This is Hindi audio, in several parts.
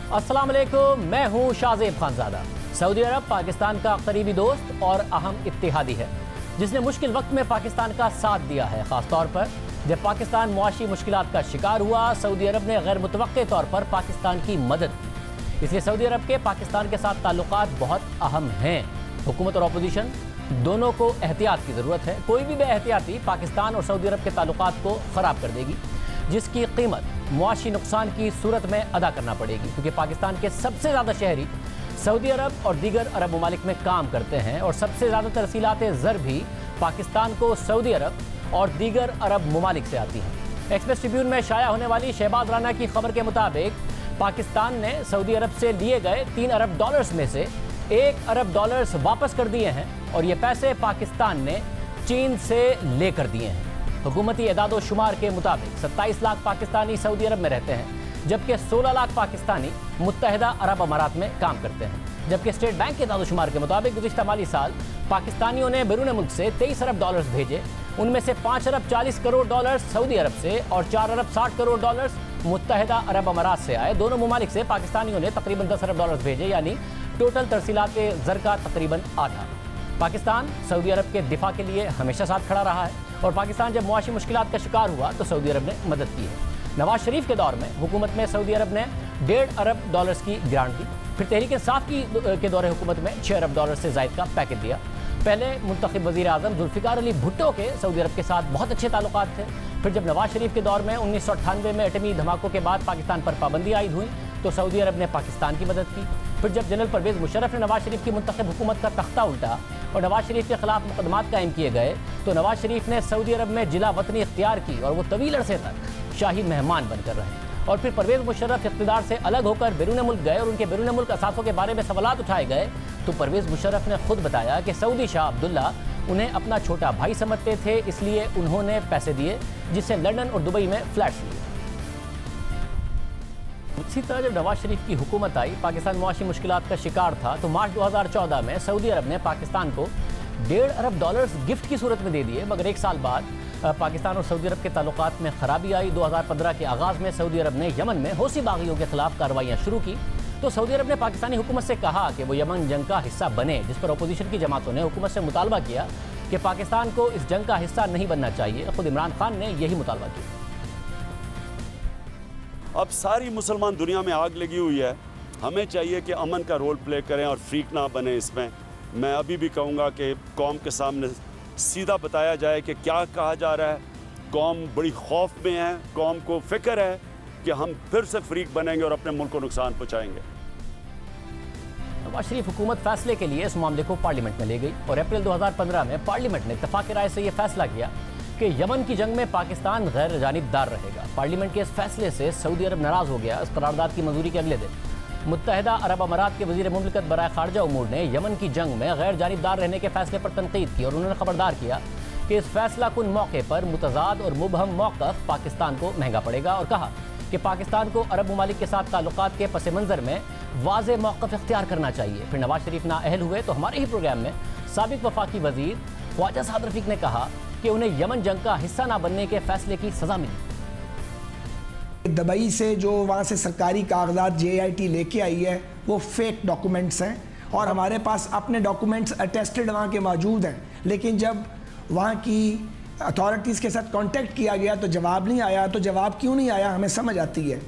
अस्सलाम वालेकुम, मैं हूं शाहजेब खानजादा। सऊदी अरब पाकिस्तान का करीबी दोस्त और अहम इत्तेहादी है, जिसने मुश्किल वक्त में पाकिस्तान का साथ दिया है। ख़ासतौर पर जब पाकिस्तान मुआशी मुश्किलात का शिकार हुआ, सऊदी अरब ने गैर मुतवक्के तौर पर पाकिस्तान की मदद की। इसलिए सऊदी अरब के पाकिस्तान के साथ ताल्लुकात बहुत अहम हैं। हुकूमत और अपोजिशन दोनों को एहतियात की ज़रूरत है। कोई भी बेएहतियाती पाकिस्तान और सऊदी अरब के ताल्लुकात को ख़राब कर देगी, जिसकी कीमत मुआशी नुकसान की सूरत में अदा करना पड़ेगी, क्योंकि पाकिस्तान के सबसे ज़्यादा शहरी सऊदी अरब और दीगर अरब ममालिक में काम करते हैं और सबसे ज़्यादा तरसीलात ज़र भी पाकिस्तान को सऊदी अरब और दीगर अरब ममालिक से आती हैं। एक्सप्रेस ट्रिब्यून में शाया होने वाली शहबाज राना की खबर के मुताबिक पाकिस्तान ने सऊदी अरब से लिए गए 3 अरब डॉलर्स में से 1 अरब डॉलर्स वापस कर दिए हैं और ये पैसे पाकिस्तान ने चीन से लेकर दिए हैं। हुकूमती एदाद शुमार के मुताबिक 27 लाख पाकिस्तानी सऊदी अरब में रहते हैं, जबकि 16 लाख पाकिस्तानी मुत्तहिदा अरब अमारात में काम करते हैं। जबकि स्टेट बैंक के एदाद शुमार के मुताबिक गुज़िश्ता माली साल पाकिस्तानियों ने बैरून मुल्क से 23 अरब डॉलर्स भेजे। उनमें से 5 अरब 40 करोड़ डॉलर्स सऊदी अरब से और 4 अरब 60 करोड़ डॉलर्स मुत्तहिदा अरब अमारात से आए। दोनों ममालिक से पाकिस्तानियों ने तकरीबन 10 अरब डॉलर्स भेजे, यानी टोटल तरसीलात ज़र का तकरीबन आधा। पाकिस्तान सऊदी अरब के दिफा के लिए हमेशा साथ खड़ा रहा है और पाकिस्तान जब मुआशी मुश्किलात का शिकार हुआ तो सऊदी अरब ने मदद की है। नवाज शरीफ के दौर में हुकूमत में सऊदी अरब ने 1.5 अरब डॉलर्स की ग्रांट दी। फिर तहरीक इंसाफ के दौरे हुकूमत में 6 अरब डॉलर से ज़ायद का पैकेज दिया। पहले मुंतखब वज़ीर आज़म जुल्फ़िकार अली भुट्टो के सऊदी अरब के साथ बहुत अच्छे ताल्लुकात थे। फिर जब नवाज शरीफ के दौर में 1998 में एटमी धमाकों के बाद पाकिस्तान पर पाबंदी आयद हुई तो सऊदी अरब ने पाकिस्तान की मदद की। फिर जब जनरल परवेज़ मुशर्रफ ने नवाज शरीफ की मुंतखब हुकूमत का तख्ता उल्टा और नवाज शरीफ के खिलाफ मुकदमात कायम किए गए तो नवाज शरीफ ने सऊदी अरब में जिला वतनी इख्तियार की और वो तवील अरसे तक शाही मेहमान बनकर रहे। और फिर परवेज़ मुशर्रफ इक़्तिदार से अलग होकर बैरून मुल्क गए और उनके बैरून मुल्क असासों के बारे में सवालात उठाए गए तो परवेज़ मुशर्रफ ने खुद बताया कि सऊदी शाह अब्दुल्ला उन्हें अपना छोटा भाई समझते थे, इसलिए उन्होंने पैसे दिए, जिससे लंदन और दुबई में फ्लैट्स लिए। इसी तरह जब नवाज शरीफ की हुकूमत आई, पाकिस्तान मुआशी मुश्किलात का शिकार था, तो मार्च 2014 में सऊदी अरब ने पाकिस्तान को 1.5 अरब डॉलर्स गिफ्ट की सूरत में दे दिए। मगर 1 साल बाद पाकिस्तान और सऊदी अरब के ताल्लुकात में खराबी आई। 2015 के आगाज़ में सऊदी अरब ने यमन में हौसी बागियों के खिलाफ कार्रवाइयाँ शुरू की तो सऊदी अरब ने पाकिस्तानी हुकूमत से कहा कि वो यमन जंग का हिस्सा बने, जिस पर अपोजिशन की जमातों ने हुकूमत से मुतालबा किया कि पाकिस्तान को इस जंग का हिस्सा नहीं बनना चाहिए। खुद इमरान खान ने यही मुतालबा किया। अब सारी मुसलमान दुनिया में आग लगी हुई है, हमें चाहिए कि अमन का रोल प्ले करें और फ्रीक ना बने इसमें। मैं अभी भी कहूँगा कि कौम के सामने सीधा बताया जाए कि क्या कहा जा रहा है। कौम बड़ी खौफ में है, कौम को फिक्र है कि हम फिर से फ्रीक बनेंगे और अपने मुल्क को नुकसान पहुँचाएंगे। नवाज शरीफ हुकूमत फैसले के लिए इस मामले को पार्लियामेंट में ले गई और अप्रैल 2015 में पार्लियामेंट ने इत्तफाक राय से यह फैसला किया कि यमन की जंग में पाकिस्तान गैर जानिबदार रहेगा। पार्लियामेंट के इस फैसले से सऊदी अरब नाराज़ हो गया। इस करारदाद की मंजूरी के अगले दिन मुत्तहिदा अरब अमारात के वज़ीर मुमलिकत बराए खारजा उमूर ने यमन की जंग में गैर जानिबदार रहने के फैसले पर तनकीद की और उन्होंने खबरदार किया कि इस फैसला कुन मौके पर मुतज़ाद और मुबहम मौक़िफ़ पाकिस्तान को महंगा पड़ेगा और कहा कि पाकिस्तान को अरब ममालिक के साथ ताल्लुकात के पस मंज़र में वाज़े मौक़िफ़ इख्तियार करना चाहिए। फिर नवाज शरीफ नाअहल हुए तो हमारे ही प्रोग्राम में साबिक़ वफाकी वज़ीर ख्वाजा साद रफ़ीक ने कहा कि उन्हें यमन जंग का हिस्सा ना बनने के फैसले की सज़ा मिली। दुबई से जो वहाँ से सरकारी कागजात JIT लेके आई है वो फेक डॉक्यूमेंट्स हैं और हमारे पास अपने डॉक्यूमेंट्स अटेस्टेड वहाँ के मौजूद हैं। लेकिन जब वहाँ की अथॉरिटीज़ के साथ कांटेक्ट किया गया तो जवाब नहीं आया। तो जवाब क्यों नहीं आया हमें समझ आती है।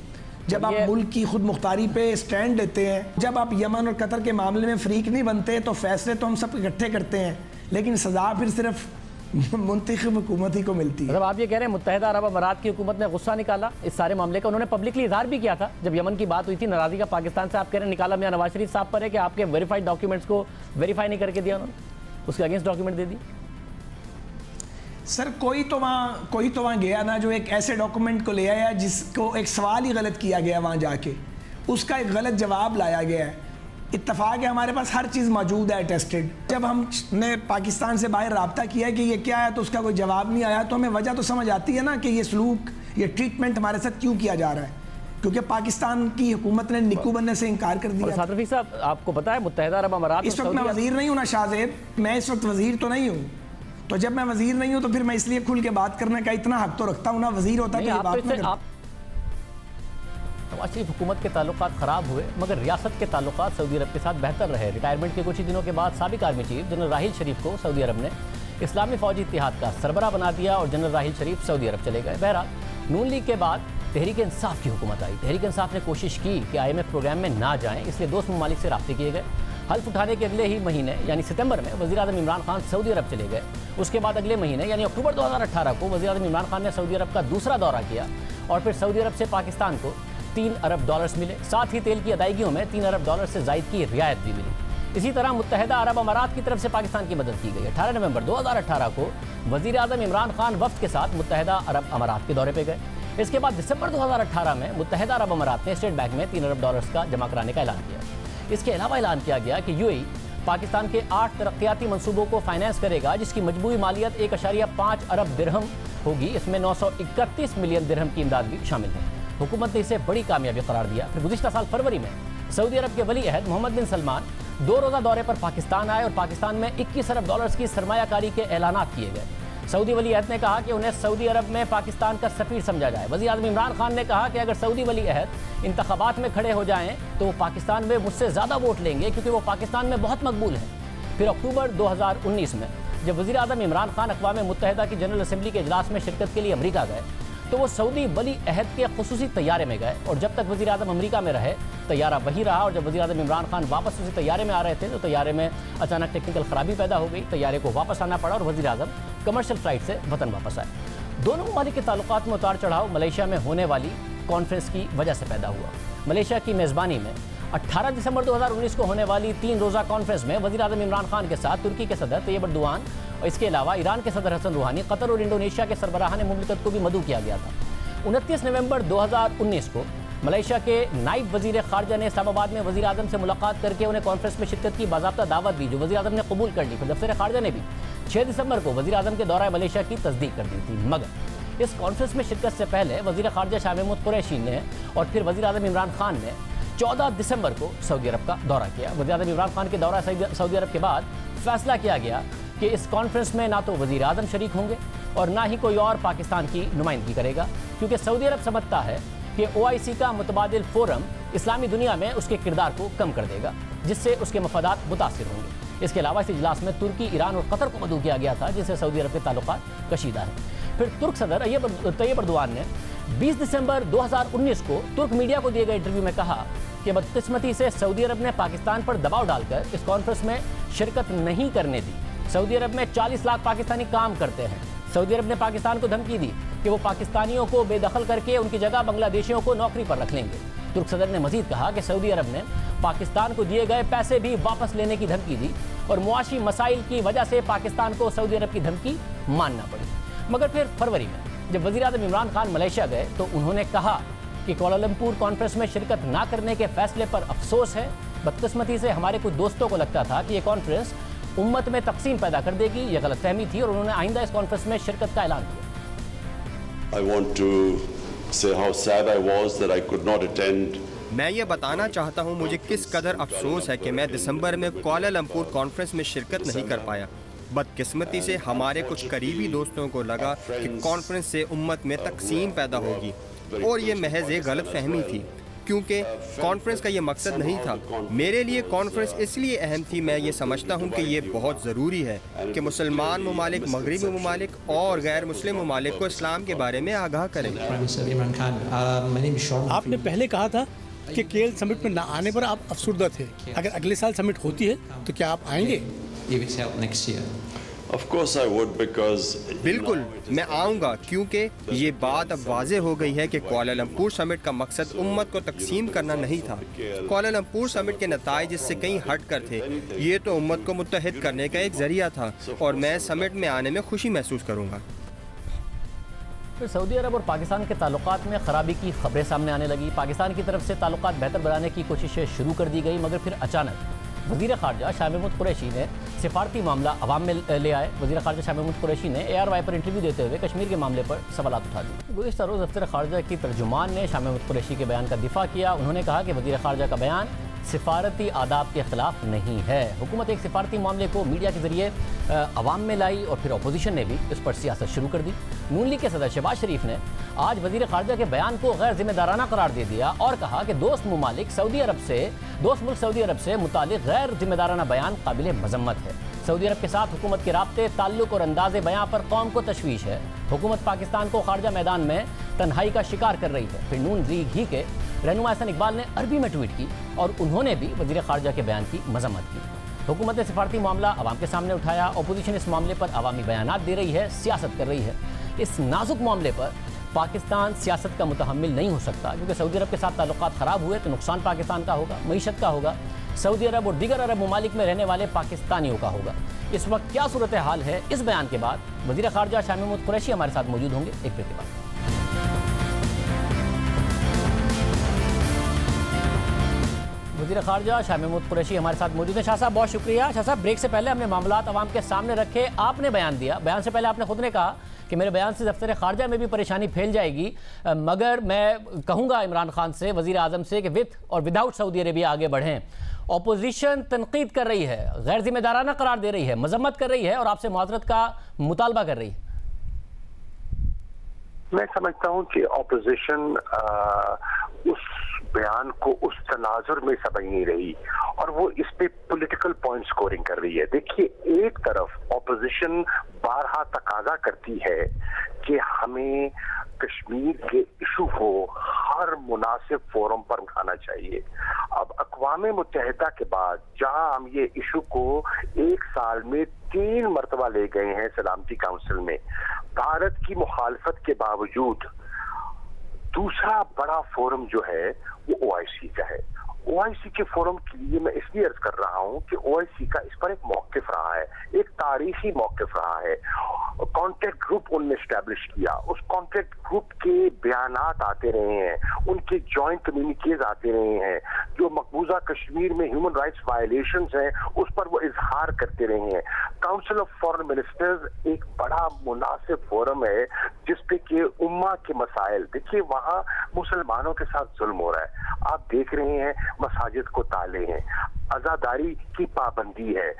जब आप मुल्क की खुद मुख्तारी पे स्टैंड लेते हैं, जब आप यमन और कतर के मामले में फ्रीक नहीं बनते तो फैसले तो हम सब इकट्ठे करते हैं, लेकिन सज़ा फिर सिर्फ मुंतखब हुकूमत ही को मिलती है। मतलब आप ये कह रहे हैं मुत्तहिदा अरब अमारात की हुकूमत ने गुस्सा निकाला इस सारे मामले का। उन्होंने पब्लिकली इजहार भी किया था जब यमन की बात हुई थी, नाराज़गी का पाकिस्तान से। आप कह रहे हैं निकाला मियां नवाज शरीफ साहब पर है कि आपके वेरीफाइड डॉक्यूमेंट्स को वेरीफाई नहीं करके दिया उन्होंने, उसके अगेंस्ट डॉक्यूमेंट दे दिए। सर कोई तो वहाँ गया ना जो एक ऐसे डॉक्यूमेंट को ले आया जिसको एक सवाल ही गलत किया गया, वहाँ जाके उसका एक गलत जवाब लाया गया है। इत्तफाक है हमारे पास हर चीज़ मौजूद है टेस्टेड। जब हमने पाकिस्तान से बाहर रब्ता किया है कि ये क्या है तो उसका कोई जवाब नहीं आया तो हमें वजह तो समझ आती है ना कि ये सलूक, ये ट्रीटमेंट हमारे साथ क्यों किया जा रहा है, क्योंकि पाकिस्तान की हुकूमत ने निक्कू बनने से इनकार कर दिया। साद रफ़ीक साहब आपको पता है मुत्तहिदा अरब अमारात इस वक्त मैं वज़ीर नहीं हूँ ना शाहजेब, मैं इस वक्त वज़ीर तो नहीं हूँ। तो जब मैं वज़ीर नहीं हूँ तो फिर मैं इसलिए खुल के बात करने का इतना हक तो रखता हूँ ना। वज़ीर होता है तो ये बात ना करता। नवाज शरीफ हुकूमत के ताल्लुकात ख़राब हुए मगर रियासत के ताल्लुकात सऊदी अरब के साथ बेहतर रहे। रिटायरमेंट के कुछ ही दिनों के बाद साबिक आर्मी चीफ जनरल राहिल शरीफ को सऊदी अरब ने इस्लामी फ़ौजी इत्तेहाद का सरबराह बना दिया और जनरल राहिल शरीफ सऊदी अरब चले गए। बहरहाल नून लीग के बाद तहरीक इंसाफ की हुकूमत आई। तहरीक इंसाफ ने कोशिश की कि IMF प्रोग्राम में ना जाएं, इसलिए दोस्त ममालिक से राब्ते किए गए। हल्फ उठाने के अगले ही महीने यानी सितंबर में वज़ीर आज़म इमरान खान सऊदी अरब चले गए। उसके बाद अगले महीने यानी अक्टूबर 2018 को वज़ीर आज़म इमरान खान ने सऊदी अरब का दूसरा दौरा किया और फिर सऊदी अरब से पाकिस्तान को $3 अरब मिले। साथ ही तेल की अदायगियों में $3 अरब से ज़ायद की रियायत भी मिली। इसी तरह मुत्तहिदा अरब अमारात की तरफ से पाकिस्तान की मदद की गई। 18 नवंबर 2018 को वज़ीर आज़म इमरान खान वफ्द के साथ मुत्तहिदा अरब अमारात के दौरे पर गए। इसके बाद दिसंबर 2018 में मुत्तहिदा अरब अमारात ने स्टेट बैंक में $3 अरब का जमा कराने का ऐलान किया। इसके अलावा ऐलान किया गया कि UAE पाकिस्तान के 8 तरक्याती मंसूबों को फाइनेंस करेगा, जिसकी मजबूरी मालियत 1.5 अरब दिरहम होगी। इसमें 931 मिलियन दिरहम की इमदाद भी शामिल है। हुकूमत ने इसे बड़ी कामयाबी करार दिया। फिर गुज़िश्ता साल फरवरी में सऊदी अरब के वली अहद मोहम्मद बिन सलमान 2 रोज़ा दौरे पर पाकिस्तान आए और पाकिस्तान में $21 अरब की सरमायाकारी के ऐलानात किए गए। सऊदी वली अहद ने कहा कि उन्हें सऊदी अरब में पाकिस्तान का सफीर समझा जाए। वज़ीर आज़म इमरान खान ने कहा कि अगर सऊदी वली अहद इंतखाबात में खड़े हो जाएं तो वो पाकिस्तान में मुझसे ज़्यादा वोट लेंगे, क्योंकि वो पाकिस्तान में बहुत मकबूल हैं। फिर अक्टूबर 2019 में जब वज़ीर आज़म इमरान खान अक़वाम मुत्तहिदा की जनरल असम्बली के इजलास में शिरकत के लिए अमरीका गए तो वो सऊदी वली अहद के खुसूसी तैयारे में गए और जब तक वज़ीर आज़म अमरीका में रहे तैयारा वही रहा। और जब वज़ीर आज़म इमरान खान वापस उसी तैयारे में आ रहे थे तो तैयारे में अचानक टेक्निकल ख़राबी पैदा हो गई। तैयारे को वापस आना पड़ा और वज़ीर आज़म कमर्शियल फ़्लाइट से वतन वापस आए। दोनों ममालिक के ताल्लुकात में उतार चढ़ाव मलेशिया में होने वाली कॉन्फ्रेंस की वजह से पैदा हुआ। मलेशिया की मेज़बानी में 18 दिसंबर 2019 को होने वाली 3 रोज़ा कॉन्फ्रेंस में वज़ीर आज़म इमरान खान के साथ तुर्की के सदर तैयब एर्दोआन और इसके अलावा ईरान के सदर हसन रूहानी, कतर और इंडोनेशिया के सरबराहान मुमलिकत को भी मदऊ किया गया था। 29 नवंबर 2019 को मलेशिया के नायब वज़ीर ख़ारजा ने इस्लामाबाद में वज़ीर आज़म से मुलाकात करके उन्हें कॉन्फ्रेंस में शिरकत की बाज़ाब्ता दावत दी, जो वज़ीर आज़म ने कबूल कर ली। फिर दफ्तर ख़ारजा ने भी 6 दिसंबर को वज़ीर आज़म के दौरा मलेशिया की तस्दीक कर दी थी। मगर इस कॉन्फ्रेंस में शिरकत से पहले वज़ीर ख़ारजा शाह महमूद कुरैशी ने और फिर वज़ीर आज़म इमरान खान ने 14 दिसंबर को सऊदी अरब का दौरा किया। वज़ीर आज़म इमरान खान के दौरा सऊदी अरब के बाद फैसला किया गया कि इस कॉन्फ्रेंस में ना तो वज़ीर आज़म शरीक होंगे और ना ही कोई और पाकिस्तान की नुमाइंदगी करेगा, क्योंकि सऊदी अरब समझता है कि OIC का मुतबादिल फोरम इस्लामी दुनिया में उसके किरदार को कम कर देगा, जिससे उसके मफादात मुतासिर होंगे। इसके अलावा इस इजलास में तुर्की, ईरान और कतर को मदऊ किया गया था, जिससे सऊदी अरब के ताल्लुकात कशीदा है। फिर तुर्क सदर तैयब एर्दोआन ने 20 दिसंबर 2019 को तुर्क मीडिया को दिए गए इंटरव्यू में कहा कि बदकिस्मती से सऊदी अरब ने पाकिस्तान पर दबाव डालकर इस कॉन्फ्रेंस में शिरकत नहीं करने दी। सऊदी अरब में 40 लाख पाकिस्तानी काम करते हैं। सऊदी अरब ने पाकिस्तान को धमकी दी कि वो पाकिस्तानियों को बेदखल करके उनकी जगह बांग्लादेशियों को नौकरी पर रख लेंगे। तुर्क सदर ने मजीद कहा कि सऊदी अरब ने पाकिस्तान को दिए गए पैसे भी वापस लेने की धमकी दी और मुआशी मसाइल की वजह से पाकिस्तान को सऊदी अरब की धमकी मानना पड़ी। मगर फिर फरवरी में जब वज़ीर आज़म इमरान खान मलेशिया गए तो उन्होंने कहा कि कोलालमपुर कॉन्फ्रेंस में शिरकत ना करने के फैसले पर अफसोस है। बदकिस्मती से हमारे कुछ दोस्तों को लगता था कि ये कॉन्फ्रेंस उम्मत में तकसीम पैदा कर देगी, यह गलतफहमी थी और उन्होंने आइंदा इस कॉन्फ्रेंस में शिरकत का ऐलान किया। I want to say how sad I was that I could not attend. मैं ये बताना चाहता हूँ मुझे किस कदर अफसोस है कि मैं दिसंबर में कुआलालंपुर कॉन्फ्रेंस में शिरकत नहीं कर पाया। बदकिस्मती से हमारे कुछ करीबी दोस्तों को लगा कि कॉन्फ्रेंस से उम्मत में तकसीम पैदा होगी और ये महज एक गलत फहमी थी, क्योंकि कॉन्फ्रेंस का ये मकसद नहीं था। मेरे लिए कॉन्फ्रेंस इसलिए अहम थी, मैं ये समझता हूँ कि ये बहुत ज़रूरी है कि मुसलमान ममालिक, मगरबी ममालिक और गैर मुस्लिम ममालिक को इस्लाम के बारे में आगाह करें। आपने पहले कहा था कि केएल समिट में न आने पर आप अफसुर्दा थे। अगर अगले साल समिट होती है तो क्या आप आएंगे? Of course I would, because बिल्कुल मैं आऊँगा, क्योंकि ये बात अब वाज़ेह हो गई है कि कुआलालंपुर समिट का मकसद उम्मत को तकसीम करना नहीं था। कुआलालंपुर समिट के नताइज इससे कहीं हट कर थे। ये तो उम्मत को मुत्तहिद करने का एक ज़रिया था और मैं समिट में आने में खुशी महसूस करूँगा। फिर सऊदी अरब और पाकिस्तान के ताल्लुकात में ख़राबी की खबरें सामने आने लगी। पाकिस्तान की तरफ से ताल्लुकात बेहतर बनाने की कोशिशें शुरू कर दी गई, मगर फिर अचानक वज़ीर ख़ारजा शाह महमूद कुरैशी ने सिफारती मामला अवाम में ले आए। वज़ीर ख़ारजा शाह महमूद कुरैशी ने ARY पर इंटरव्यू देते हुए कश्मीर के मामले पर सवालात उठा दिए। गुज़िश्ता रोज़ दफ्तर ख़ारजा की तर्जुमान ने शाह महमूद कुरैशी के बयान का दिफा किया। उन्होंने कहा कि वज़ीर ख़ारजा का बयान सिफारती आदाब के खिलाफ नहीं है। हुकूमत एक सिफारती मामले को मीडिया के जरिए अवाम में लाई और फिर अपोजिशन ने भी इस पर सियासत शुरू कर दी। नून लीग के सदर शहबाज शरीफ ने आज वजीर खारजा के बयान को गैर जिम्मेदाराना करार दे दिया और कहा कि दोस्त मुल्क सऊदी अरब से मुतालिक गैर जिम्मेदाराना बयान काबिल मजम्मत है। सऊदी अरब के साथ हुकूमत के राब्ते, ताल्लुक और अंदाज़े बयां पर कौम को तशवीश है। हुकूमत पाकिस्तान को खारजा मैदान में तन्हाई का शिकार कर रही है। फिर नून लीग ही के रहनुमा एहसन इकबाल ने अरबी में ट्वीट की और उन्होंने भी वजीर खारजा के बयान की मजम्मत की। हुकूमत ने सिफारती मामला अवाम के सामने उठाया। अपोजिशन इस मामले पर अवामी बयानात दे रही है, सियासत कर रही है। इस नाजुक मामले पर पाकिस्तान सियासत का मुतहम्मिल नहीं हो सकता, क्योंकि सऊदी अरब के साथ ताल्लुकात ख़राब हुए तो नुकसान पाकिस्तान का होगा, मईशत का होगा, सऊदी अरब और दीगर अरब ममालिक में रहने वाले पाकिस्तानियों का होगा। इस वक्त क्या सूरत हाल है, इस बयान के बाद वज़ीर ख़ारजा शाह महमूद कुरैशी हमारे साथ मौजूद होंगे एक ब्रेक के बाद। वज़ीर ख़ारजा शाह महमूद कुरैशी हमारे साथ मौजूद हैं। शाह साहब बहुत शुक्रिया। शाह साहब, ब्रेक से पहले हमने मामलात अवाम के सामने रखे, आपने बयान दिया। बयान से पहले आपने खुद ने कहा कि मेरे बयान से दफ्तर ख़ारजा में भी परेशानी फैल जाएगी, मगर मैं कहूँगा इमरान खान से, वज़ीर आज़म से, कि विद और विदाउट सऊदी अरेबिया आगे बढ़ें। अपोजिशन तनकीद कर रही है, गैर जिम्मेदाराना करार दे रही है, मजम्मत कर रही है और आपसे मुआज़रत का मुतालबा कर रही है। मैं समझता हूँ कि ऑपोजिशन उस बयान को उस तनाजुर में समझ नहीं रही और वो इस पे पॉलिटिकल पॉइंट स्कोरिंग कर रही है। देखिए, एक तरफ ऑपोजिशन बारहा तकाजा करती है कि हमें कश्मीर के इशू को हर मुनासिब फोरम पर उठाना चाहिए। अब अक़वाम मुत्तहिदा के बाद जहां हम ये इशू को एक साल में 3 मरतबा ले गए हैं सलामती काउंसिल में, भारत की मुखालफत के बावजूद दूसरा बड़ा फोरम जो है वो OIC का है। OIC के फोरम के लिए मैं इसलिए अर्ज कर रहा हूं कि OIC का इस पर एक मौक़िफ़ रहा है, एक तारीखी मौक़िफ़ रहा है। कॉन्टैक्ट ग्रुप उन्होंने एस्टैब्लिश किया, उस कॉन्टैक्ट ग्रुप के बयानात आते रहे हैं, उनके जॉइंट कम्युनिकेज आते रहे हैं, जो मकबूजा कश्मीर में ह्यूमन राइट्स वायलेशंस हैं उस पर वो इजहार करते रहे हैं। काउंसिल ऑफ फॉरेन मिनिस्टर्स एक बड़ा मुनासिब फोरम है जिसपे कि उम्मा के मसाइल, देखिए वहाँ मुसलमानों के साथ जुल्म हो रहा है, आप देख रहे हैं मसाजिद को ताले हैं, अज़ादारी की पाबंदी है,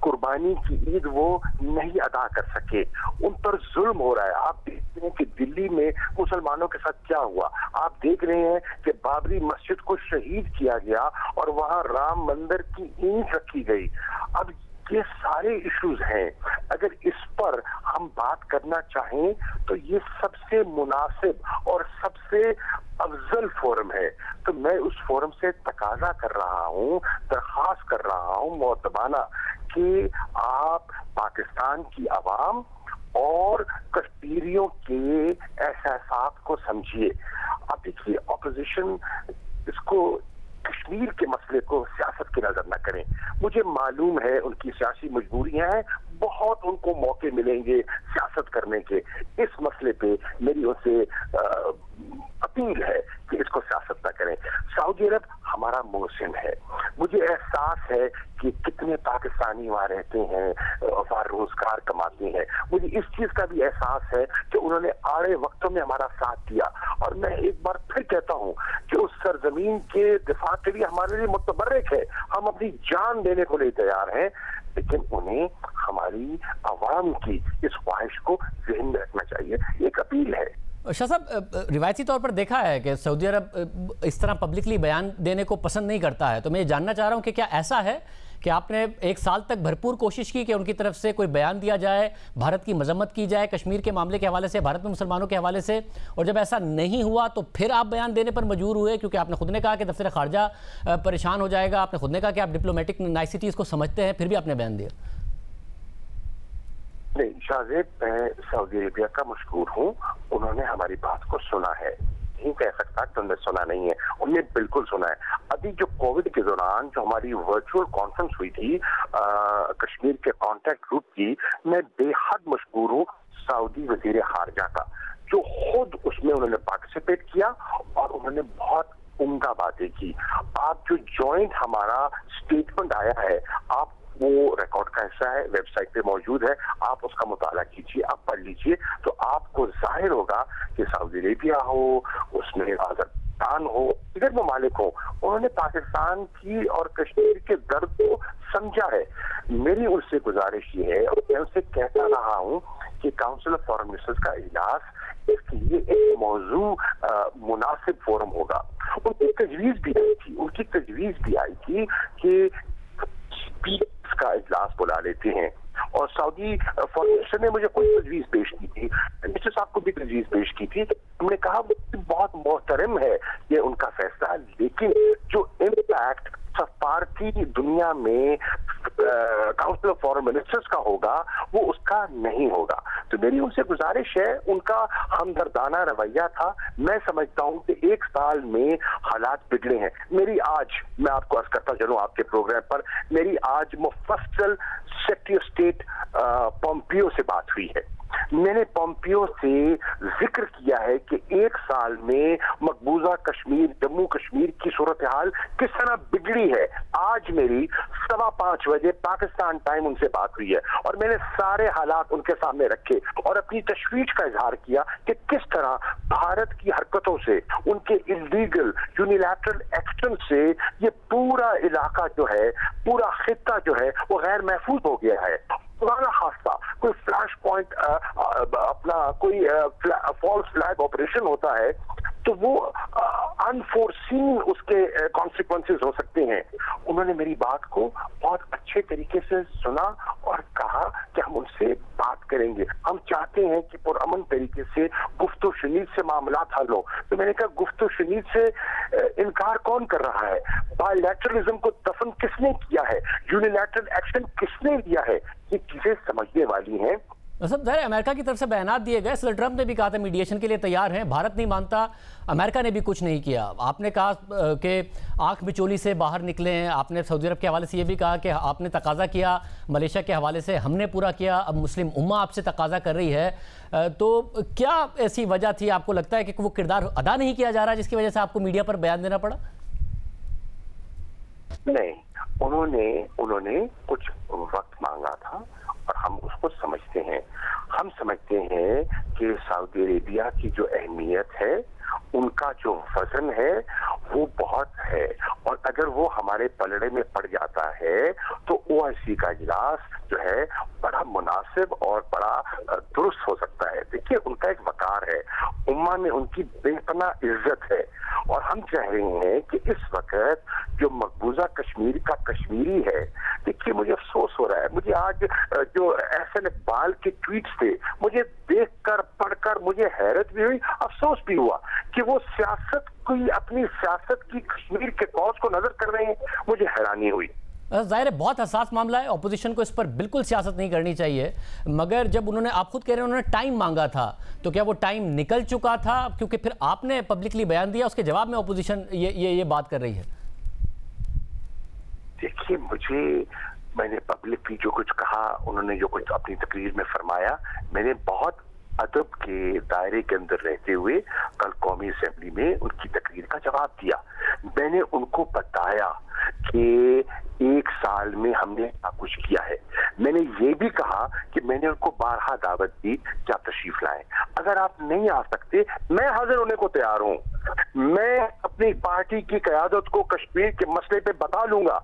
कुर्बानी की ईद वो नहीं अदा कर सके, उन पर जुल्म हो रहा है। आप देख रहे हैं कि दिल्ली में मुसलमानों के साथ क्या हुआ, आप देख रहे हैं कि बाबरी मस्जिद को शहीद किया गया और वहां राम मंदिर की ईंट रखी गई। अब ये सारे इश्यूज हैं, अगर इस पर हम बात करना चाहें तो ये सबसे मुनासिब और सबसे अफजल फोरम है। तो मैं उस फोरम से तकाजा कर रहा हूँ, दरख्वास्त कर रहा हूँ मोहतबाना कि आप पाकिस्तान की आवाम और कश्मीरियों के एहसास को समझिए। अब देखिए, ऑपोजिशन इसको कश्मीर के मसले को सियासत की नजर न करें। मुझे मालूम है उनकी सियासी मजबूरियां हैं, बहुत उनको मौके मिलेंगे सियासत करने के। इस मसले पे मेरी उनसे अपील है कि इसको सियासत न करें। सऊदी अरब हमारा मोहसिन है, मुझे एहसास है कि कितने पाकिस्तानी वहाँ रहते हैं, वहाँ रोजगार कमाते हैं, मुझे इस चीज का भी एहसास है कि उन्होंने आड़े वक्तों में हमारा साथ दिया। और मैं एक बार फिर कहता हूँ कि उस सरजमीन के दिफा के लिए हमारे लिए मुतबर्रिक है, हम अपनी जान देने को लिए तैयार हैं, लेकिन उन्हें हमारी आवाम की इस ख्वाहिश को ज़हन में रखना चाहिए। एक अपील है। शाह साहब, रिवायती तौर पर देखा है कि सऊदी अरब इस तरह पब्लिकली बयान देने को पसंद नहीं करता है, तो मैं ये जानना चाह रहा हूँ कि क्या ऐसा है कि आपने 1 साल तक भरपूर कोशिश की कि उनकी तरफ से कोई बयान दिया जाए, भारत की मजम्मत की जाए कश्मीर के मामले के हवाले से, भारत में मुसलमानों के हवाले से, और जब ऐसा नहीं हुआ तो फिर आप बयान देने पर मजबूर हुए, क्योंकि आपने खुद ने कहा कि दफ्तर खारजा परेशान हो जाएगा, आपने खुद ने कहा कि आप डिप्लोमेटिक नाइसिटीज़ को समझते हैं, फिर भी आपने बयान दिया? नहीं शाहजेब, मैं सऊदी अरेबिया का मशकूर हूँ, उन्होंने हमारी बात को सुना है, नहीं कह सकता कि उन्होंने सुना नहीं है, उन्होंने बिल्कुल सुना है। अभी जो कोविड के दौरान जो हमारी वर्चुअल कॉन्फ्रेंस हुई थी कश्मीर के कॉन्टैक्ट ग्रुप की, मैं बेहद मशकूर हूँ सऊदी वजीर खारजा का, जो खुद उसमें उन्होंने पार्टिसिपेट किया और उन्होंने बहुत उम्दा बातें की। आप जो जॉइंट हमारा स्टेटमेंट आया है, आप वो रिकॉर्ड का हिस्सा है, वेबसाइट पे मौजूद है, आप उसका मुताला कीजिए, आप पढ़ लीजिए, तो आपको जाहिर होगा कि सऊदी अरेबिया हो, उसमें पाकिस्तान हो, इधर ममालिक हो, उन्होंने पाकिस्तान की और कश्मीर के दर्द को समझा है। मेरी उनसे गुजारिश ये है, और मैं उनसे कहता रहा हूँ कि काउंसिल ऑफ फॉरेन मिनिस्टर्स का इजलास इसके लिए एक मौजू मुनासिब फोरम होगा। उनकी तजवीज भी आई थी कि स्पीकर का इजलास बुला लेते हैं, और सऊदी फॉरेन मिनिस्टर ने मुझे कोई तजवीज पेश की थी, मिनिस्टर साहब को भी तजवीज पेश की थी। हमने कहा बहुत मोहतरम है ये उनका फैसला, लेकिन जो इम्पैक्ट सफारती दुनिया में काउंसिल ऑफ फॉरेन मिनिस्टर्स का होगा वो उसका नहीं होगा। तो मेरी उनसे गुजारिश है, उनका हमदर्दाना रवैया था। मैं समझता हूं कि एक साल में हालात बिगड़े हैं। मेरी आज, मैं आपको अर्ज करता चलूं आपके प्रोग्राम पर, मेरी आज मुफस्सल सेक्रेटरी ऑफ स्टेट पोम्पियो से बात हुई है। मैंने पोम्पियो से जिक्र किया है कि एक साल में मकबूजा कश्मीर, जम्मू कश्मीर की सूरत हाल किस तरह बिगड़ी है। आज मेरी 5:15 बजे पाकिस्तान टाइम उनसे बात हुई है, और मैंने सारे हालात उनके सामने रखे और अपनी तशवीश का इजहार किया कि किस तरह भारत की हरकतों से, उनके इलीगल यूनिलैटरल एक्शन से ये पूरा इलाका जो है, पूरा खित्ता जो है वो गैर महफूज हो गया है। पुराना हादसा, कोई फ्लैश पॉइंट, अपना कोई फॉल्स फ्लैग ऑपरेशन होता है तो वो अनफोर्सीन उसके कॉन्सिक्वेंसेस हो सकते हैं। उन्होंने मेरी बात को बहुत अच्छे तरीके से सुना और कहा कि हम उनसे बात करेंगे, हम चाहते हैं कि पुरअमन तरीके से गुफ्तगू शुनीद से मामला हल हो। तो मैंने कहा गुफ्तगू शुनीद से इनकार कौन कर रहा है? बायलैटरलिज्म को दफन किसने किया है? यूनिलैटरल एक्शन किसने लिया है? ये चीजें समझने वाली हैं। सब ज़ाहिर अमेरिका की तरफ से बयानात दिए गए। सर ट्रंप ने भी कहा था मीडिएशन के लिए तैयार हैं, भारत नहीं मानता, अमेरिका ने भी कुछ नहीं किया। आपने कहा कि आंख बिचौली से बाहर निकले हैं। आपने सऊदी अरब के हवाले से ये भी कहा कि आपने तकाजा किया, मलेशिया के हवाले से हमने पूरा किया, अब मुस्लिम उम्मा आपसे तकाजा कर रही है। तो क्या ऐसी वजह थी, आपको लगता है कि वो किरदार अदा नहीं किया जा रहा जिसकी वजह से आपको मीडिया पर बयान देना पड़ा? नहीं, उन्होंने कुछ वक्त मांगा था और हम उसको समझते हैं। हम समझते हैं कि सऊदी अरेबिया की जो अहमियत है, उनका जो वजन है वो बहुत है, और अगर वो हमारे पलड़े में पड़ जाता है तो ओआईसी का इजलास जो है बड़ा मुनासिब और बड़ा दुरुस्त हो सकता है। देखिए, उनका एक वकार है, उम्मा में उनकी बेपना इज्जत है, और हम चाह रहे हैं कि इस वक्त जो मकबूजा कश्मीर का कश्मीरी है, देखिए मुझे अफसोस हो रहा है। मुझे आज जो एहसन इकबाल के ट्वीट्स थे, मुझे देखकर पढ़कर मुझे हैरत भी हुई, अफसोस भी हुआ कि वो सियासत कोई अपनी सियासत की कश्मीर के कौज को नजर कर रहे हैं। मुझे हैरानी हुई। ज़ाहिर है बहुत हसास मामला है, ऑपोजिशन को इस पर बिल्कुल सियासत नहीं करनी चाहिए, मगर जब उन्होंने, आप खुद कह रहे हैं उन्होंने टाइम मांगा था, तो क्या वो टाइम निकल चुका था? क्योंकि फिर आपने पब्लिकली बयान दिया, उसके जवाब में ऑपोजिशन ये बात कर रही है। देखिए, मैंने पब्लिकली जो कुछ कहा, उन्होंने जो कुछ अपनी तकरीर में फरमाया, मैंने बहुत अदब के दायरे के अंदर रहते हुए कल कौमी असेंबली में उनकी तकरीर का जवाब दिया। मैंने उनको बताया कि एक साल में हमने क्या कुछ किया है। मैंने ये भी कहा कि मैंने उनको बारहा दावत दी कि आप तशरीफ लाएं, अगर आप नहीं आ सकते मैं हाजिर होने को तैयार हूं। मैं अपनी पार्टी की क़यादत को कश्मीर के मसले पे बता दूंगा।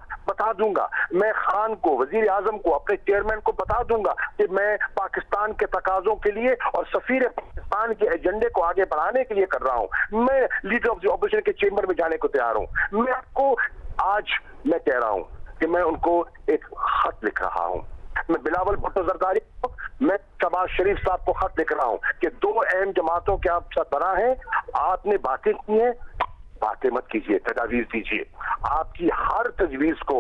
मैं खान को, वजीर आजम को, अपने चेयरमैन को बता दूंगा कि मैं पाकिस्तान के तकाजों के लिए और सफीर पाकिस्तान के एजेंडे को आगे बढ़ाने के लिए कर रहा हूं। मैं लीडर ऑफ द ऑपोजिशन के चेंबर में जाने को तैयार हूं। मैं आपको आज मैं कह रहा हूं कि मैं उनको एक खत लिख रहा हूं। मैं बिलावल भुट्टो जरदारी को, मैं शहबाज शरीफ साहब को खत लिख रहा हूं कि दो अहम जमातों के आप सरबराह हैं, आपने बातें की हैं, बातें मत कीजिए, तजावीज दीजिए। आपकी हर तजवीज को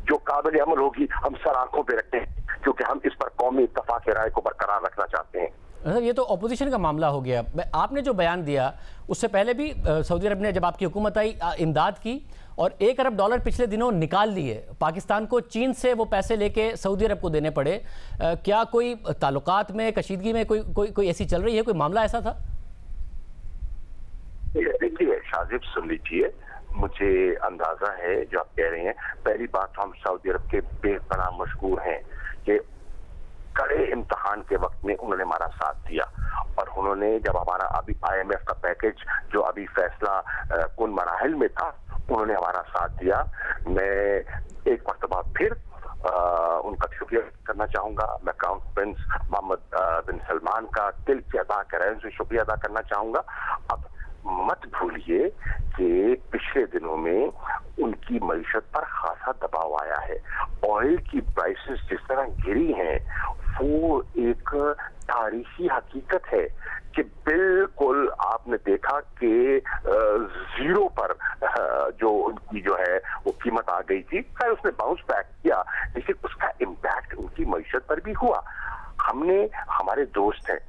जो काबिल अमल होगी हम सर आंखों पे रखते हैं, क्योंकि हम इस पर कौमी इत्तफाक राय को बरकरार रखना चाहते हैं। ये तो अपोजिशन का मामला हो गया। आपने जो बयान दिया उससे पहले भी सऊदी अरब ने, जब आपकी हुकूमत आई, इमदाद की और $1 अरब पिछले दिनों निकाल लिए। पाकिस्तान को चीन से वो पैसे लेके सऊदी अरब को देने पड़े। क्या कोई ताल्लुकात में, कशीदगी में कोई ऐसी चल रही है, कोई मामला ऐसा था? देखिए शाजिब, सुन लीजिए, मुझे अंदाजा है जो आप कह रहे हैं। पहली बात तो हम सऊदी अरब के बेपनाह मशहूर हैं कि कड़े इम्तिहान के वक्त में उन्होंने हमारा साथ दिया, और उन्होंने जब हमारा अभी IMF का पैकेज जो अभी फैसला कुन मराहिल में था, उन्होंने हमारा साथ दिया। मैं एक मरतबा फिर उनका शुक्रिया करना चाहूंगा। मैं क्राउन प्रिंस मोहम्मद बिन सलमान का दिल से अदा कराए से शुक्रिया अदा करना चाहूंगा। अब मत भूलिए कि पिछले दिनों में उनकी मईशत पर खासा दबाव आया है। ऑयल की प्राइसेस जिस तरह गिरी हैं, वो एक तारीखी हकीकत है कि बिल्कुल आपने देखा कि जीरो पर जो उनकी जो है वो कीमत आ गई थी। खैर उसने बाउंस बैक किया, लेकिन उसका इम्पैक्ट उनकी मईशत पर भी हुआ। हमने, हमारे दोस्त हैं,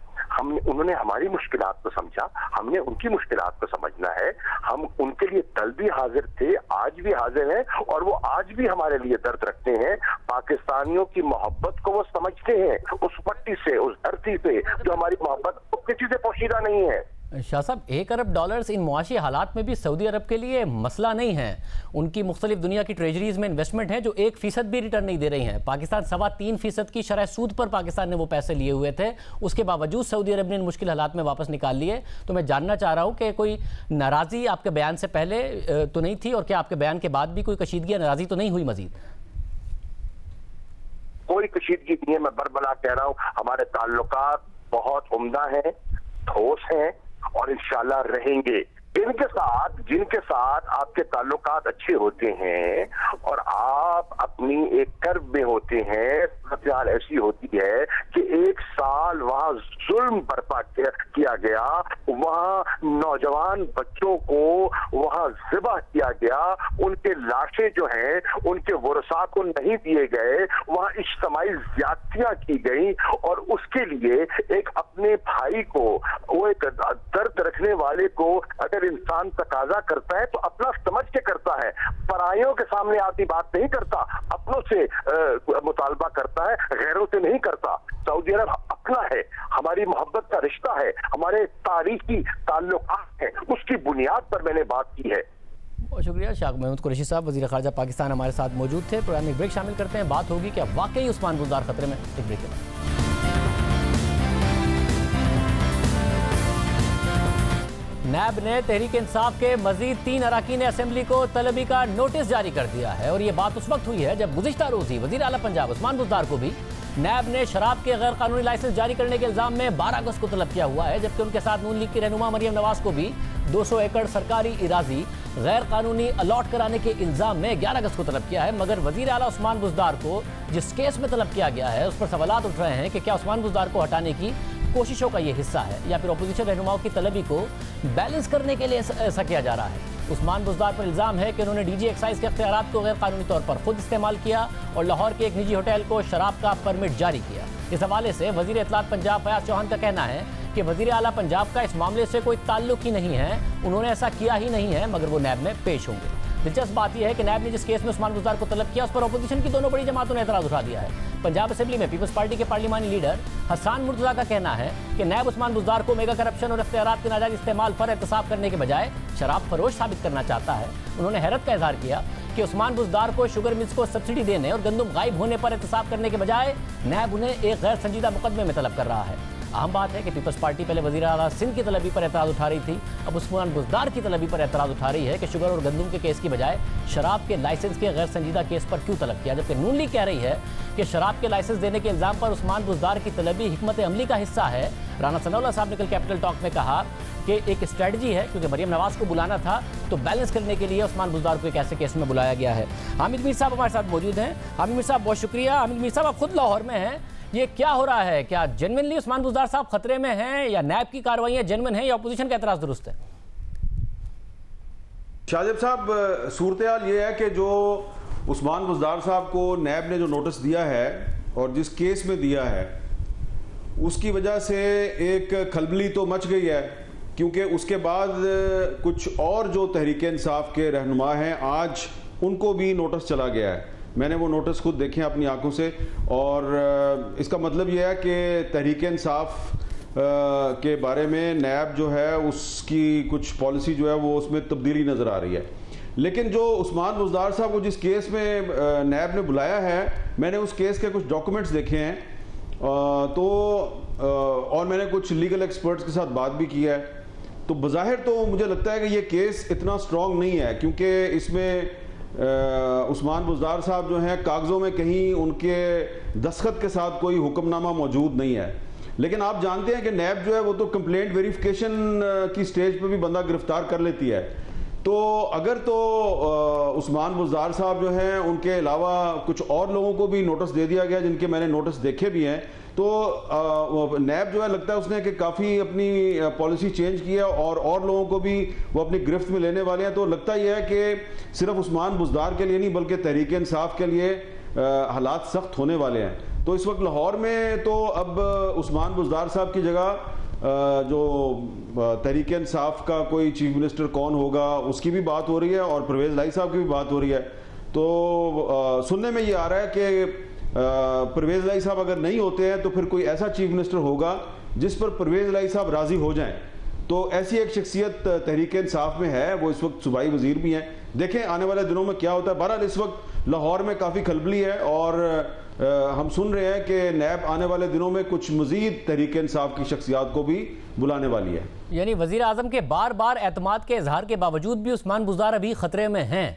उन्होंने हमारी मुश्किलात को समझा, हमने उनकी मुश्किलात को समझना है। हम उनके लिए कल भी हाजिर थे, आज भी हाजिर हैं, और वो आज भी हमारे लिए दर्द रखते हैं। पाकिस्तानियों की मोहब्बत को वो समझते हैं, उस पट्टी से, उस धरती पे जो हमारी मोहब्बत किसी से पोशीदा नहीं है। शाह साहब, $1 अरब इन मुआशी हालात में भी सऊदी अरब के लिए मसला नहीं है। उनकी मुख्तलिफ दुनिया की ट्रेजरीज में इन्वेस्टमेंट है जो 1% भी रिटर्न नहीं दे रही हैं। पाकिस्तान 3.25% की शरह सूद पर पाकिस्तान ने वो पैसे लिए हुए थे, उसके बावजूद सऊदी अरब ने इन मुश्किल हालात में वापस निकाल लिए। तो मैं जानना चाह रहा हूँ कि कोई नाराज़ी आपके बयान से पहले तो नहीं थी, और क्या आपके बयान के बाद भी कोई कशीदगी या नाराज़ी तो नहीं हुई मजीद? कोई कशीदगी नहीं है, मैं बरबला कह रहा हूँ। हमारे ताल्लुकात बहुत उम्दा हैं, ठोस हैं, और इंशाल्लाह रहेंगे। जिनके साथ आपके ताल्लुकात अच्छे होते हैं और आप अपनी एक कर्ब में होते हैं, सूरत ऐसी होती है कि 1 साल वहां जुल्म बर्पा किया गया, वहां नौजवान बच्चों को वहां ज़िबा किया गया, उनके लाशें जो हैं उनके वरसा को नहीं दिए गए, वहां इज्तिमाई ज्यादतियां की गई, और उसके लिए एक अपने भाई को, वो एक दर्द रखने वाले को अगर इंसान तकाजा करता है तो अपना समझ के करता है, परायों के सामने आती बात नहीं करता, अपनों से मुतालबा करता है, गैरों से नहीं करता। सऊदी अरब अपना है, हमारी मोहब्बत का रिश्ता है, हमारे तारीखी ताल्लुकात है, उसकी बुनियाद पर मैंने बात की है। बहुत शुक्रिया शाह महमूद कुरैशी साहब, वज़ीर ख़ारजा पाकिस्तान हमारे साथ मौजूद थे। प्रोग्राम में ब्रेक शामिल करते हैं, बात होगी क्या वाकई उस्मान बुज़दार खतरे में। एक ब्रेक के बाद नैब ने तहरीक इंसाफ के मजीद 3 अरकान असेंबली को तलबी का नोटिस जारी कर दिया है, और ये बात उस वक्त हुई है जब गुज़िश्ता रोज़ ही वज़ीर आला पंजाब उस्मान बुज़दार को भी नैब ने शराब के गैर कानूनी लाइसेंस जारी करने के इल्ज़ाम में 12 अगस्त को तलब किया हुआ है, जबकि उनके साथ नून लीग की रहनुमा मरियम नवाज को भी 200 एकड़ सरकारी इराजी गैर कानूनी अलॉट कराने के इल्ज़ाम में 11 अगस्त को तलब किया है। मगर वज़ीर आला उस्मान बुज़दार को जिस केस में तलब किया गया है उस पर सवालात उठ रहे हैं कि क्या उस्मान बुज़दार को हटाने की कोशिशों का ये हिस्सा है या फिर अपोजिशन रहनुमाओं की तलबी को बैलेंस करने के लिए ऐसा किया जा रहा है। उस्मान बुज़दार पर इल्ज़ाम है कि उन्होंने डीजी एक्साइज के अख्तियारात को गैर कानूनी तौर पर खुद इस्तेमाल किया और लाहौर के एक निजी होटल को शराब का परमिट जारी किया। इस हवाले से वज़ीर इत्तलात पंजाब फयाज चौहान का कहना है कि वज़ीर आला पंजाब का इस मामले से कोई ताल्लुक ही नहीं है, उन्होंने ऐसा किया ही नहीं है, मगर वो नैब में पेश होंगे। दिलचस्प बात यह है कि नैब ने जिस केस में उस्मान बुज़दार को तलब किया उस पर अपोजिशन की दोनों बड़ी जमातों ने एतराज़ उठा दिया है। पंजाब असेंबली में पीपल्स पार्टी के पार्लिमानी लीडर हसन मुर्तज़ा का कहना है कि नैब उस्मान बुज़दार को मेगा करप्शन और इख्तियारात के नाजायज़ इस्तेमाल पर एहतसाब करने के बजाय शराब फरोश साबित करना चाहता है। उन्होंने हैरत का इजहार किया कि उस्मान बुज़दार को शुगर मिल्स को सब्सिडी देने और गंदम गायब होने पर एहतसाब करने के बजाय नैब उन्हें एक गैर संजीदा मुकदमे में तलब कर रहा है। अहम बात है कि पीपल्स पार्टी पहले वज़ीर आला सिंध की तलबी पर एतराज़ उठा रही थी, अब उस्मान बुज़दार की तलबी पर एतराज़ उठा रही है कि शुगर और गंदम के केस की बजाय शराब के लाइसेंस के गैर संजीदा केस पर क्यों तलब किया। जबकि नून लीग कह रही है कि शराब के लाइसेंस देने के इल्ज़ाम पर उस्मान बुज़दार की तलबी हिकमत अमली का हिस्सा है। राना सनाउल्लाह साहब ने कल कैपिटल टॉक में कहा कि एक स्ट्रेटजी है, क्योंकि मरियम नवाज को बुलाना था तो बैलेंस करने के लिए उस्मान बुज़दार को एक ऐसे केस में बुलाया गया है। हामिद मीर साहब हमारे साथ मौजूद हैं। हामिद मीर साहब बहुत शुक्रिया। हामिद मीर साहब आप खुद लाहौर में हैं, ये क्या हो रहा है? क्या जेन्युइनली उस्मान बुज़दार साहब खतरे में हैं या नैब की कार्रवाइयां जेन्युइन हैं या अपोजिशन का एतराज़ दुरुस्त है? शाहजेब साहब, सूरत हाल ये है कि जो उस्मान बुज़दार साहब को नैब ने जो नोटिस दिया है और जिस केस में दिया है उसकी वजह से एक खलबली तो मच गई है, क्योंकि उसके बाद कुछ और जो तहरीक इंसाफ के रहनुमा हैं आज उनको भी नोटिस चला गया है। मैंने वो नोटिस खुद देखे अपनी आंखों से, और इसका मतलब ये है कि तहरीक इंसाफ के बारे में नैब जो है उसकी कुछ पॉलिसी जो है वो उसमें तब्दीली नज़र आ रही है। लेकिन जो उस्मान बुज़दार साहब को जिस केस में नैब ने बुलाया है, मैंने उस केस के कुछ डॉक्यूमेंट्स देखे हैं, तो और मैंने कुछ लीगल एक्सपर्ट्स के साथ बात भी किया है, तो बज़ाहिर तो मुझे लगता है कि ये केस इतना स्ट्रॉन्ग नहीं है, क्योंकि इसमें उस्मान बुज़दार साहब जो हैं कागज़ों में कहीं उनके दस्तखत के साथ कोई हुक्मनामा मौजूद नहीं है। लेकिन आप जानते हैं कि नैब जो है वो तो कंप्लेंट वेरिफिकेशन की स्टेज पे भी बंदा गिरफ्तार कर लेती है। तो अगर तो उस्मान बुज़दार साहब जो हैं उनके अलावा कुछ और लोगों को भी नोटिस दे दिया गया जिनके मैंने नोटिस देखे भी हैं, तो नैब जो है लगता है उसने कि काफ़ी अपनी पॉलिसी चेंज की है और लोगों को भी वो अपनी गिरफ्त में लेने वाले हैं। तो लगता यह है कि सिर्फ उस्मान बुज़दार के लिए नहीं बल्कि तहरीक इंसाफ के लिए हालात सख्त होने वाले हैं। तो इस वक्त लाहौर में तो अब उस्मान बुज़दार साहब की जगह जो तहरीक इंसाफ का कोई चीफ मिनिस्टर कौन होगा उसकी भी बात हो रही है और परवेज़ लाई साहब की भी बात हो रही है। तो सुनने में ये आ रहा है कि परवेज़ लाई साहब अगर नहीं होते हैं तो फिर कोई ऐसा चीफ मिनिस्टर होगा जिस पर परवेज़ लाई साहब राज़ी हो जाएं। तो ऐसी एक शख्सियत तहरीक इंसाफ में है, वो इस वक्त सूबाई वज़ीर भी हैं। देखें आने वाले दिनों में क्या होता है। बहरहाल इस वक्त लाहौर में काफ़ी खलबली है और हम सुन रहे हैं कि नैब आने वाले दिनों में कुछ मज़ीद तहरीक इंसाफ की शख्सियात को भी बुलाने वाली है। यानी वज़ीर आज़म के बार बार एतमाद के इजहार के बावजूद भी उस्मान बुज़दार अभी खतरे में हैं।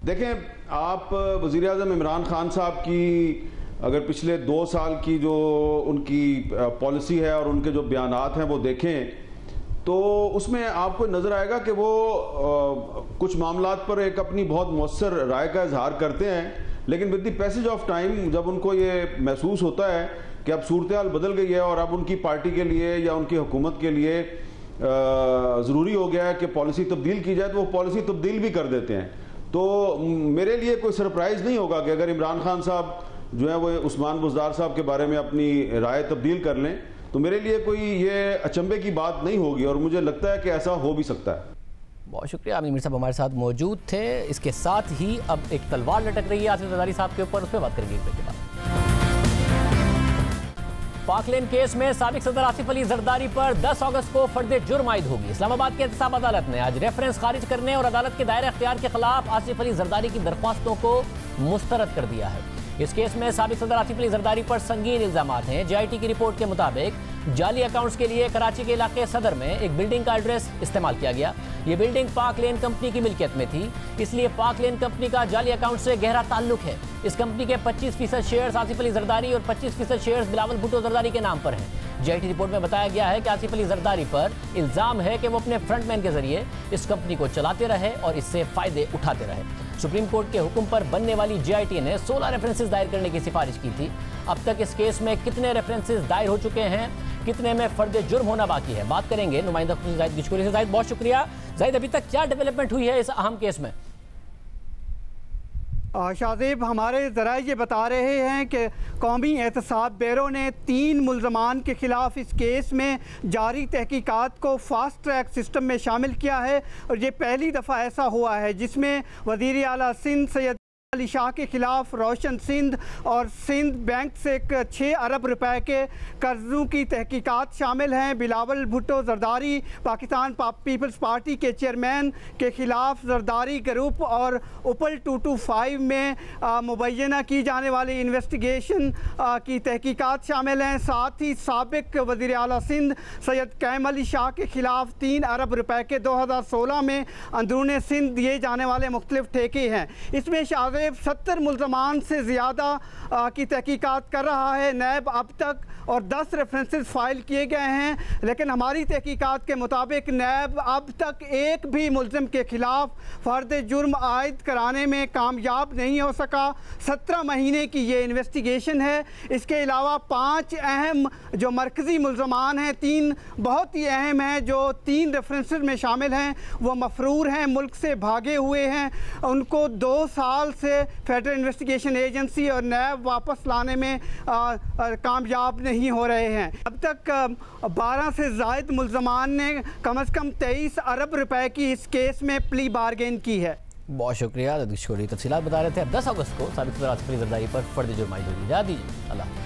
देखें आप वज़ीर आज़म इमरान खान साहब की अगर पिछले 2 साल की जो उनकी पॉलिसी है और उनके जो बयानात हैं वो देखें तो उसमें आपको नज़र आएगा कि वो कुछ मामलात पर एक अपनी बहुत मौसर राय का इजहार करते हैं, लेकिन with the passage of time जब उनको ये महसूस होता है कि अब सूरत हाल बदल गई है और अब उनकी पार्टी के लिए या उनकी हुकूमत के लिए ज़रूरी हो गया है कि पॉलिसी तब्दील की जाए, तो वो पॉलिसी तब्दील भी कर देते हैं। तो मेरे लिए कोई सरप्राइज़ नहीं होगा कि अगर इमरान खान साहब जो है वो उस्मान बुज़दार साहब के बारे में अपनी राय तब्दील कर लें तो मेरे लिए कोई ये अचंभे की बात नहीं होगी और मुझे लगता है कि ऐसा हो भी सकता है। बहुत शुक्रिया आमिर मीर साहब हमारे साथ मौजूद थे। इसके साथ ही अब एक तलवार लटक रही है आसिफ जरदारी साहब के ऊपर, उस पर बात करेंगे एक ब्रेक के बाद। पाकलेन केस में साबिक सदर आसिफ अली जरदारी पर 10 अगस्त को फर्द जुर्म आयद होगी। इस्लामाबाद की एहतसाब अदालत ने आज रेफरेंस खारिज करने और अदालत के दायरे अख्तियार के खिलाफ आसिफ अली जरदारी की दरख्वास्तों को मुस्तरद कर दिया है। इस केस में साबिक सदर आसिफ अली जरदारी पर संगीन इल्जामात हैं। JIT की रिपोर्ट के मुताबिक जाली अकाउंट्स के लिए कराची के इलाके सदर में एक बिल्डिंग का एड्रेस इस्तेमाल किया गया। ये बिल्डिंग पाक लेन कंपनी की मिल्कियत में थी, इसलिए पाक लेन कंपनी का जाली अकाउंट से गहरा ताल्लुक है। इस कंपनी के 25% शेयर्स आसिफ अली जरदारी और 25% शेयर्स बिलावल भुट्टो जरदारी के नाम पर हैं। JIT रिपोर्ट में बताया गया है कि आसिफ अली जरदारी पर इल्जाम है कि वो अपने फ्रंटमैन के जरिए इस कंपनी को चलाते रहे और इससे फायदे उठाते रहे। सुप्रीम कोर्ट के हुक्म पर बनने वाली JIT ने 16 रेफरेंसेस दायर करने की सिफारिश की थी। अब तक इस केस में कितने रेफरेंसेस दायर हो चुके हैं, कितने में फर्द जुर्म होना बाकी है, बात करेंगे नुमाइंदा जाहिद गिचकुरी से। जाहिद बहुत शुक्रिया। जाहिद अभी तक क्या डेवलपमेंट हुई है इस अहम केस में? शाहजेब हमारे ज़राए ये बता रहे हैं कि कौमी एहतसाब ब्यूरो ने 3 मुल्ज़मान के ख़िलाफ़ इस केस में जारी तहकीकात को फास्ट ट्रैक सिस्टम में शामिल किया है और ये पहली दफ़ा ऐसा हुआ है जिसमें वज़ीर आला सिंध सैयद अली शाह के खिलाफ रोशन सिंध और सिंध बैंक से 6 अरब रुपए के कर्जों की तहकीकात शामिल हैं। बिलावल भुट्टो जरदारी पाकिस्तान पीपल्स पार्टी के चेयरमैन के खिलाफ जरदारी ग्रुप और उपल 225 में मुबैना की जाने वाली इन्वेस्टिगेशन की तहकीकात शामिल हैं। साथ ही साबिक वज़ीर आला सिंध सैयद कैम अली शाह के खिलाफ 3 अरब रुपए के 2016 में अंदरून सिंध दिए जाने वाले मुख्तलिफ ठेके हैं। इसमें 70 मुल्ज़मान से ज़्यादा की तहकीकात कर रहा है नैब अब तक और 10 रेफरेंसेस फाइल किए गए हैं, लेकिन हमारी तहकीकात के मुताबिक नैब अब तक एक भी मुल्ज़िम के ख़िलाफ़ फ़र्द जुर्म आयद कराने में कामयाब नहीं हो सका। 17 महीने की ये इन्वेस्टिगेशन है। इसके अलावा 5 अहम जो मरकज़ी मुल्ज़मान हैं, 3 बहुत ही अहम हैं जो 3 रेफरेंसेस में शामिल हैं, वो मफरूर हैं, मुल्क से भागे हुए हैं। उनको 2 साल से फेडरल इन्वेस्टिगेशन एजेंसी और नैब वापस लाने में कामयाब नहीं हो रहे हैं। अब तक 12 से ज़ायद मुल्ज़मान ने कम से कम 23 अरब रुपए की इस केस में प्ली बार्गेन की है। बहुत शुक्रिया। तफसीलात बता रहे थे। 10 अगस्त को साबिक सदर आसिफ अली जरदारी पर फर्द जुर्म आयद होगी। जा दीजिए अल्लाह।